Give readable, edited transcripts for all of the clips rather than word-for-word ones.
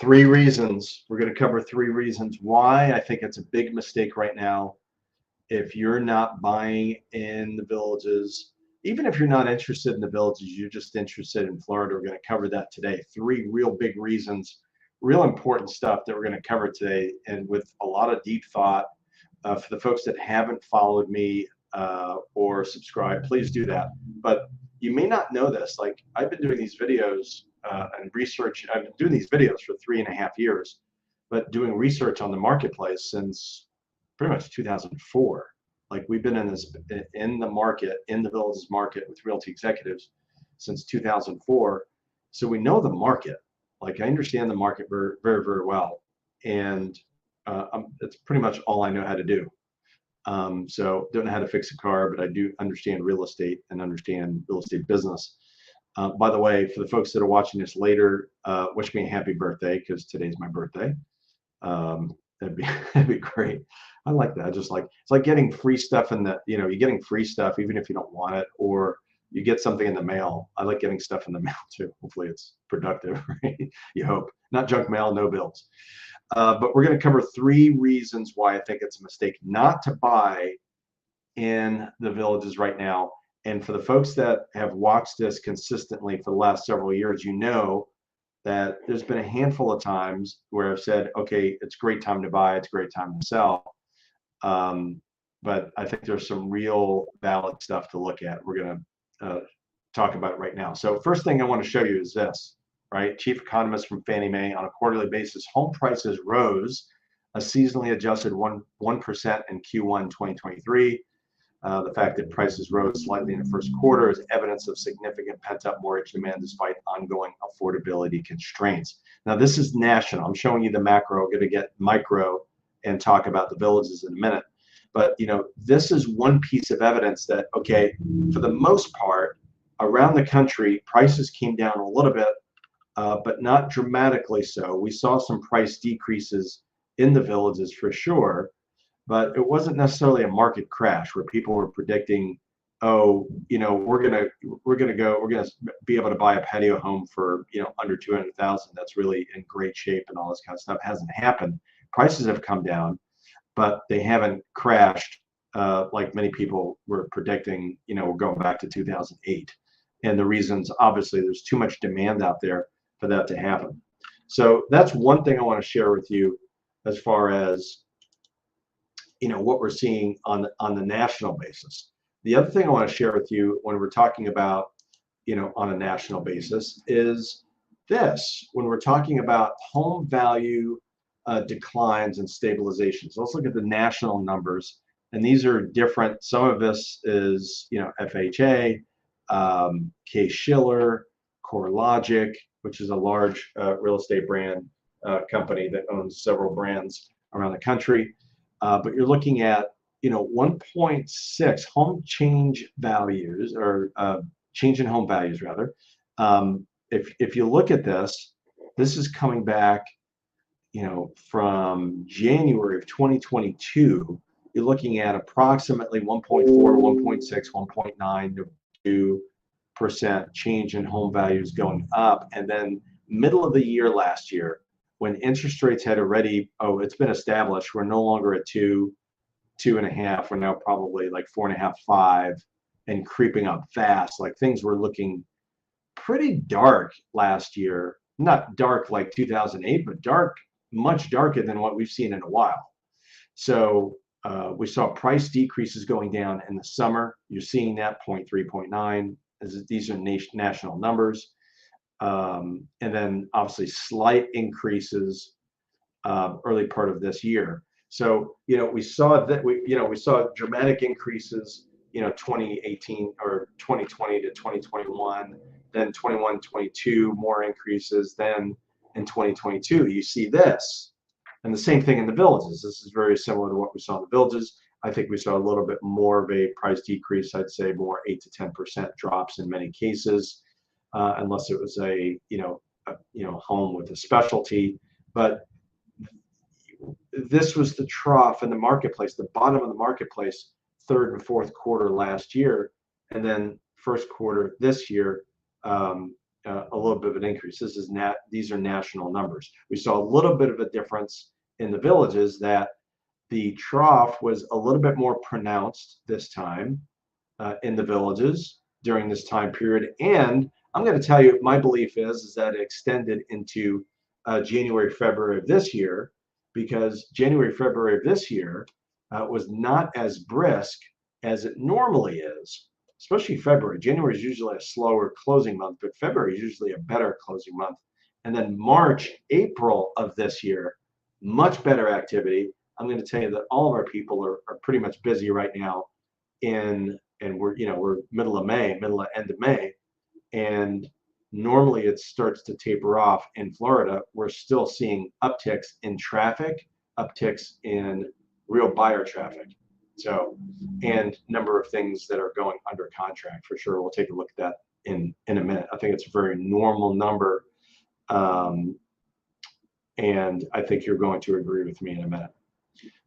Three reasons. We're going to cover three reasons why I think it's a big mistake right now. If you're not buying in the villages, even if you're not interested in the villages, you're just interested in Florida, we're going to cover that today. Three real big reasons, real important stuff that we're going to cover today, and with a lot of deep thought. For the folks that haven't followed me or subscribed, please do that. But you may not know this. Like, I've been doing these videos and research. I've been doing these videos for 3.5 years, but doing research on the marketplace since pretty much 2004. Like, we've been in the market, in the villages market with realty executives since 2004. So we know the market. Like, I understand the market very, very, very well. And it's pretty much all I know how to do. So don't know how to fix a car, but I do understand real estate and understand real estate business. By the way, for the folks that are watching this later, wish me a happy birthday, because today's my birthday. That'd be great. I like that. Just like, it's like getting free stuff in the, you're getting free stuff even if you don't want it, or you get something in the mail. I like getting stuff in the mail too. Hopefully it's productive, right? You hope. Not junk mail, no bills. But we're going to cover three reasons why I think it's a mistake not to buy in the villages right now. And for the folks that have watched this consistently for the last several years, you know that there's been a handful of times where I've said, okay, it's a great time to buy, it's a great time to sell. But I think there's some real valid stuff to look at. We're going to talk about it right now. So first thing I want to show you is this, right? Chief economist from Fannie Mae: on a quarterly basis, home prices rose a seasonally adjusted 1% in Q1 2023. The fact that prices rose slightly in the first quarter is evidence of significant pent-up mortgage demand despite ongoing affordability constraints. Now, this is national. I'm showing you the macro. I'm going to get micro and talk about the villages in a minute. But, this is one piece of evidence that, okay, for the most part, around the country, prices came down a little bit, but not dramatically so. We saw some price decreases in the villages for sure, but it wasn't necessarily a market crash where people were predicting, oh, we're gonna be able to buy a patio home for under 200,000. That's really in great shape and all this kind of stuff. Hasn't happened. Prices have come down, but they haven't crashed like many people were predicting. We're going back to 2008, and the reasons, obviously, there's too much demand out there for that to happen. So that's one thing I want to share with you as far as what we're seeing on the national basis. The other thing I want to share with you when we're talking about on a national basis is this: when we're talking about home value declines and stabilization. So let's look at the national numbers, and these are different. Some of this is FHA, Case-Shiller, CoreLogic, which is a large real estate brand company that owns several brands around the country. But you're looking at 1.6 home change values, or change in home values rather. If you look at this is coming back from January of 2022. You're looking at approximately 1.4, 1.6, 1.9% change in home values going up. And then middle of the year last year, when interest rates had already, it's been established, we're no longer at 2.5, we're now probably like 4.5, 5, and creeping up fast. Like, things were looking pretty dark last year. Not dark like 2008, but dark, much darker than what we've seen in a while. So we saw price decreases going down in the summer. You're seeing that 0.3, 0.9. These are national numbers. And then obviously slight increases early part of this year. So we saw that we saw dramatic increases 2018 or 2020 to 2021, then 21, 22 more increases. Then in 2022 you see this, and the same thing in the villages. This is very similar to what we saw in the villages. I think we saw a little bit more of a price decrease. I'd say more 8 to 10% drops in many cases. Unless it was a home with a specialty. But this was the trough in the marketplace, the bottom of the marketplace, third and fourth quarter last year, and then first quarter this year. a little bit of an increase. These are national numbers. We saw a little bit of a difference in the villages, that the trough was a little bit more pronounced this time in the villages during this time period. And I'm going to tell you, my belief is that it extended into January, February of this year, because January, February of this year was not as brisk as it normally is, especially February. January is usually a slower closing month, but February is usually a better closing month. And then March, April of this year, much better activity. I'm going to tell you that all of our people are pretty much busy right now and we're middle of May, end of May, and normally it starts to taper off in Florida. We're still seeing upticks in traffic, upticks in real buyer traffic. So, and number of things that are going under contract for sure. We'll take a look at that in a minute. I think it's a very normal number. And I think you're going to agree with me in a minute.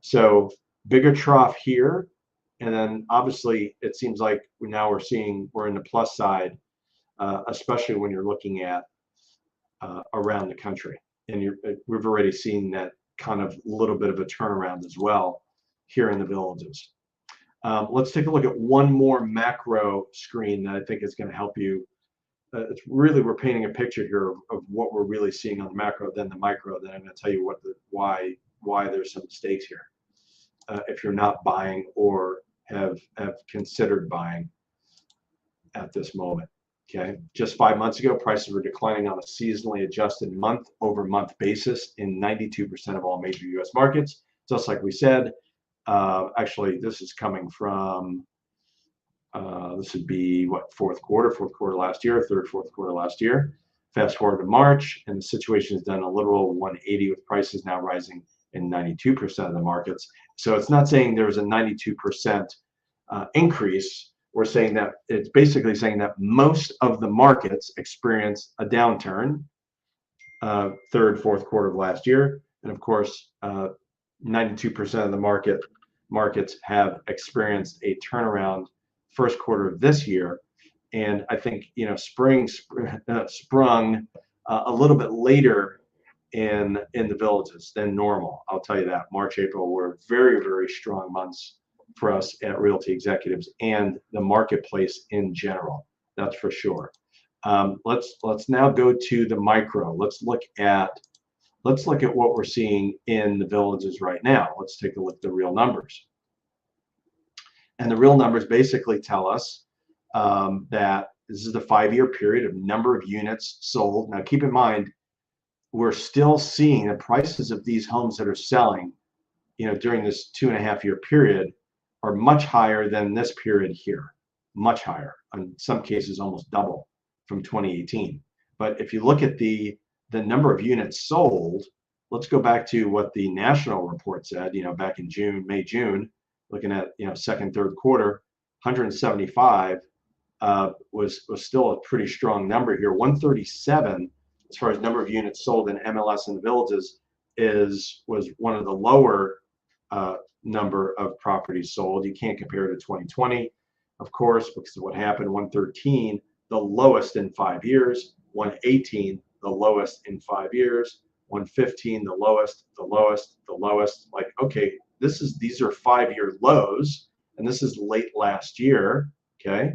So bigger trough here. And then obviously it seems like now we're in the plus side, especially when you're looking at around the country. And we've already seen that kind of little bit of a turnaround as well here in the villages. Let's take a look at one more macro screen that I think is going to help you. It's really, we're painting a picture here of what we're really seeing on the macro, then the micro. Then I'm going to tell you why there's some mistakes here. If you're not buying or have considered buying at this moment. Okay, just 5 months ago, prices were declining on a seasonally adjusted month-over-month basis in 92% of all major U.S. markets. Just like we said, actually, this is coming from, this would be what, fourth quarter last year, fourth quarter last year. Fast forward to March, and the situation has done a literal 180 with prices now rising in 92% of the markets. So it's not saying there's a 92% increase. We're saying that it's basically saying that most of the markets experienced a downturn third, fourth quarter of last year. And of course, 92% of the markets have experienced a turnaround first quarter of this year. And I think, spring sprung a little bit later in the villages than normal. I'll tell you that. March, April were very, very strong months for us at Realty Executives and the marketplace in general. That's for sure. Let's now go to the micro. Let's look at what we're seeing in the villages right now. Let's take a look at the real numbers. And the real numbers basically tell us that this is the 5-year period of number of units sold. Now, keep in mind, we're still seeing the prices of these homes that are selling, during this 2.5-year period are much higher than this period here, much higher. In some cases, almost double from 2018. But if you look at the number of units sold, let's go back to what the national report said, back in May, June, looking at, second, third quarter, 175 was still a pretty strong number here. 137 as far as number of units sold in MLS in the villages was one of the lower number of properties sold. You can't compare it to 2020, of course, because of what happened. 113, the lowest in 5 years. 118, the lowest in 5 years. 115, the lowest. Like, okay, these are 5-year lows, and this is late last year. Okay,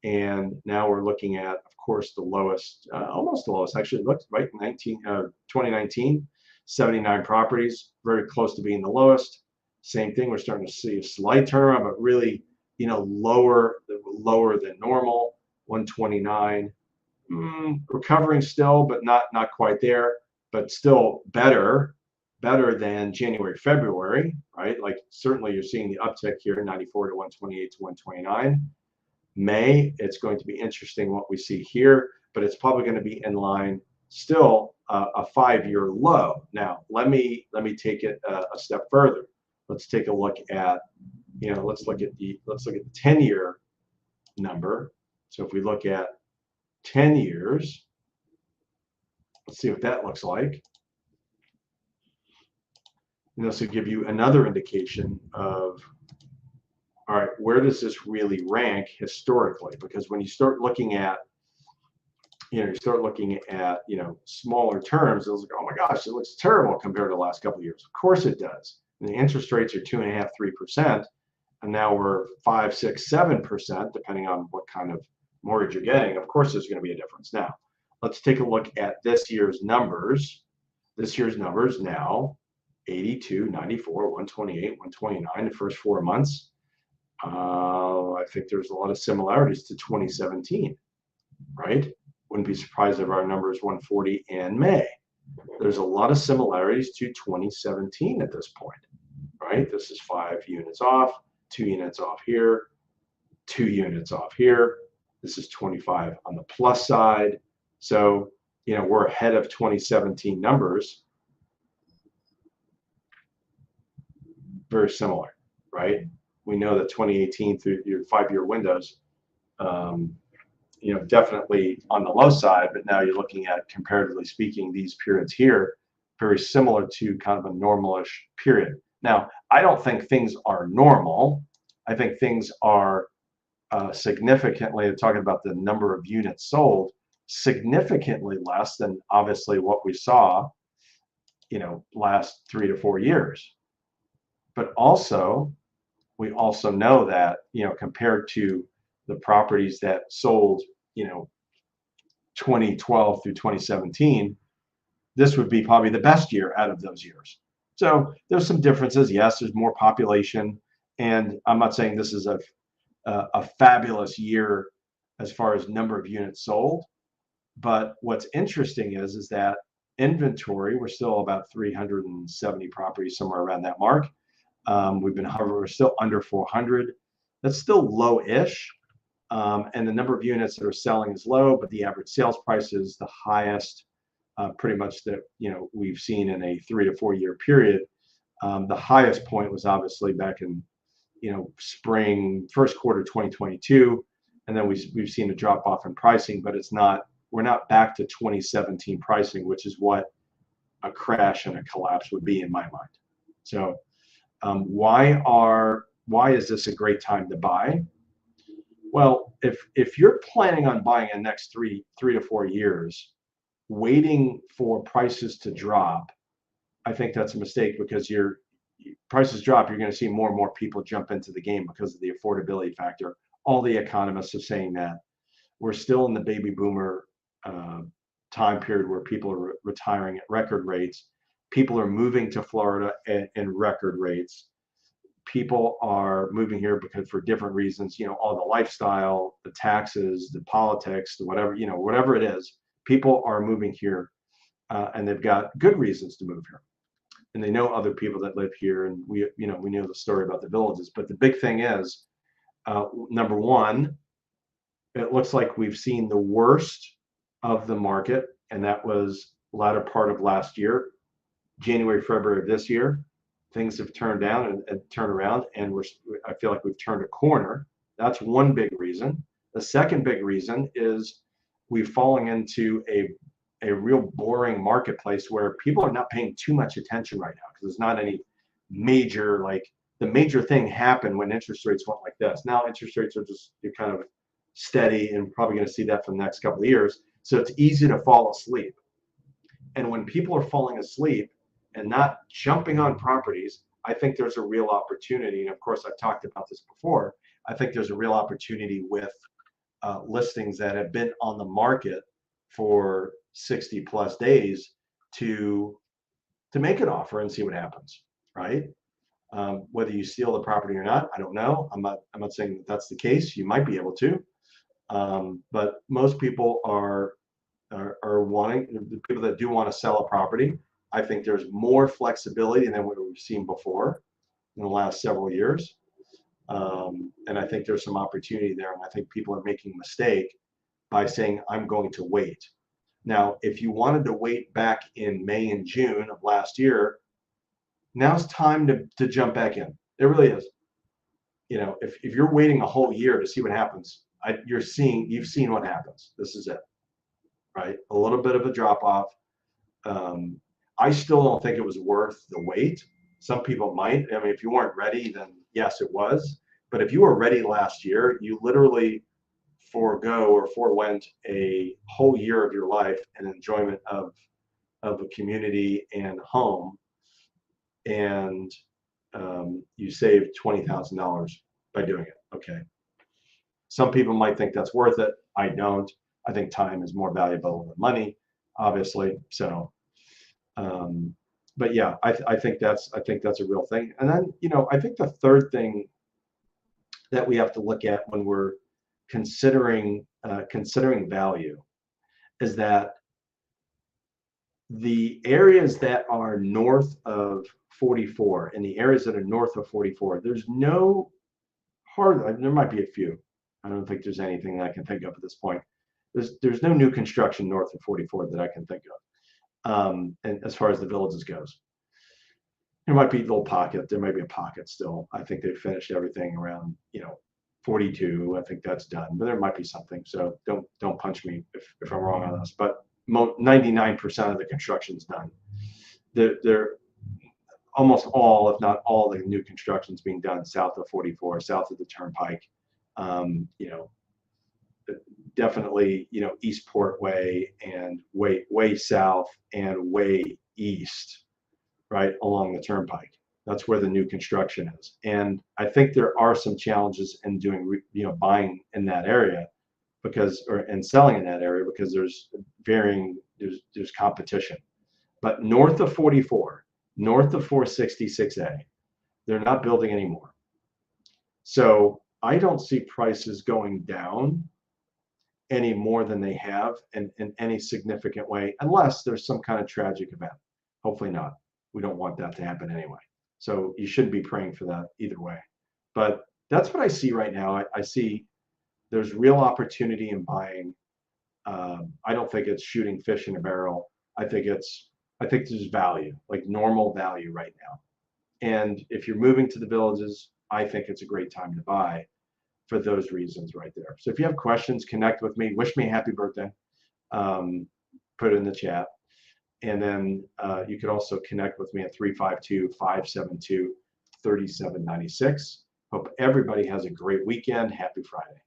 and now we're looking at, of course, the lowest, almost the lowest. Actually, it looks right, 2019, 79 properties, very close to being the lowest. Same thing, we're starting to see a slight turnaround, but really, lower than normal. 129, recovering still, but not quite there, but still better than January, February, right? Like, certainly you're seeing the uptick here, 94 to 128 to 129. May, it's going to be interesting what we see here, but it's probably going to be in line, still a 5-year low. Now, let me take it a step further. Let's take a look at, let's look at the 10-year number. So if we look at 10 years, let's see what that looks like. And this will give you another indication of, all right, where does this really rank historically? Because when you start looking at you start looking at, smaller terms, it's like, oh my gosh, it looks terrible compared to the last couple of years. Of course it does. And the interest rates are 2.5%, 3%, and now we're 5, 6, 7%, depending on what kind of mortgage you're getting. Of course, there's going to be a difference. Now, let's take a look at this year's numbers. This year's numbers now, 82, 94, 128, 129, the first 4 months. I think there's a lot of similarities to 2017, right? Wouldn't be surprised if our number is 140 in May. There's a lot of similarities to 2017 at this point, right? This is 5 units off, 2 units off here, 2 units off here. This is 25 on the plus side. So, we're ahead of 2017 numbers. Very similar, right? We know that 2018 through your 5-year windows, definitely on the low side, but now you're looking at, comparatively speaking, these periods here, very similar to kind of a normalish period. Now, I don't think things are normal. I think things are significantly, talking about the number of units sold, significantly less than obviously what we saw, last 3 to 4 years. But also, we also know that, compared to the properties that sold, 2012 through 2017, this would be probably the best year out of those years. So there's some differences. Yes, there's more population, and I'm not saying this is a fabulous year as far as number of units sold. But what's interesting is that inventory, we're still about 370 properties, somewhere around that mark. We've been hovering, we're still under 400. That's still low-ish. And the number of units that are selling is low, but the average sales price is the highest, pretty much that we've seen in a 3 to 4 year period. The highest point was obviously back in spring, first quarter 2022, and then we've seen a drop off in pricing, but we're not back to 2017 pricing, which is what a crash and a collapse would be in my mind. So why is this a great time to buy? Well, if you're planning on buying in the next three to 4 years, waiting for prices to drop, I think that's a mistake, because prices drop, you're going to see more and more people jump into the game because of the affordability factor. All the economists are saying that. We're still in the baby boomer time period where people are retiring at record rates. People are moving to Florida in record rates. People are moving here because for different reasons, all the lifestyle, the taxes, the politics, the whatever it is, people are moving here, and they've got good reasons to move here. And they know other people that live here, and we know the story about the villages. But the big thing is, number one, it looks like we've seen the worst of the market, and that was latter part of last year, January, February of this year. Things have turned down and turned around, and I feel like we've turned a corner. That's one big reason. The second big reason is we've fallen into a real boring marketplace where people are not paying too much attention right now, because there's not any major, the major thing happened when interest rates went like this. Now interest rates are you're kind of steady, and probably going to see that for the next couple of years. So it's easy to fall asleep. And when people are falling asleep and not jumping on properties, I think there's a real opportunity. And of course, I've talked about this before. I think there's a real opportunity with listings that have been on the market for 60 plus days to make an offer and see what happens, right? Whether you steal the property or not, I don't know. I'm not saying that's the case. You might be able to, but most people are wanting, the people that do want to sell a property. I think there's more flexibility than what we've seen before in the last several years. And I think there's some opportunity there. And I think people are making a mistake by saying, I'm going to wait. Now, if you wanted to wait back in May and June of last year, now's time to jump back in. It really is. If you're waiting a whole year to see what happens, you've seen what happens. This is it, right? A little bit of a drop off. I still don't think it was worth the wait. Some people might. I mean, if you weren't ready, then yes, it was. But if you were ready last year, you literally forego or forewent a whole year of your life and enjoyment of a community and home, and you save $20,000 by doing it. Okay. Some people might think that's worth it. I don't. I think time is more valuable than money, obviously. So, but yeah, I think that's a real thing. And then, I think the third thing that we have to look at when we're considering value is that the areas that are north of 44 and the areas that are north of 44, there's no there might be a few. I don't think there's anything that I can think of at this point. There's no new construction north of 44 that I can think of. And as far as the villages goes, there might be a little pocket. There might be a pocket still. I think they've finished everything around 42. I think that's done, but there might be something. So don't punch me if I'm wrong on this. But 99% of the construction's done. They're almost all, if not all, the new construction's being done south of 44, south of the Turnpike. Definitely, Eastport Way and way south and way east, right along the Turnpike. That's where the new construction is. And I think there are some challenges in doing, buying in that area and selling in that area because there's competition. But north of 44, north of 466A, they're not building anymore. So I don't see prices going down any more than they have in any significant way, unless there's some kind of tragic event. Hopefully not. We don't want that to happen anyway. So you shouldn't be praying for that either way. But that's what I see right now. I see there's real opportunity in buying. I don't think it's shooting fish in a barrel. I think there's value, like normal value right now. And if you're moving to the villages, I think it's a great time to buy for those reasons right there. So if you have questions, connect with me. Wish me a happy birthday. Put it in the chat. And then you can also connect with me at 352-572-3796. Hope everybody has a great weekend. Happy Friday.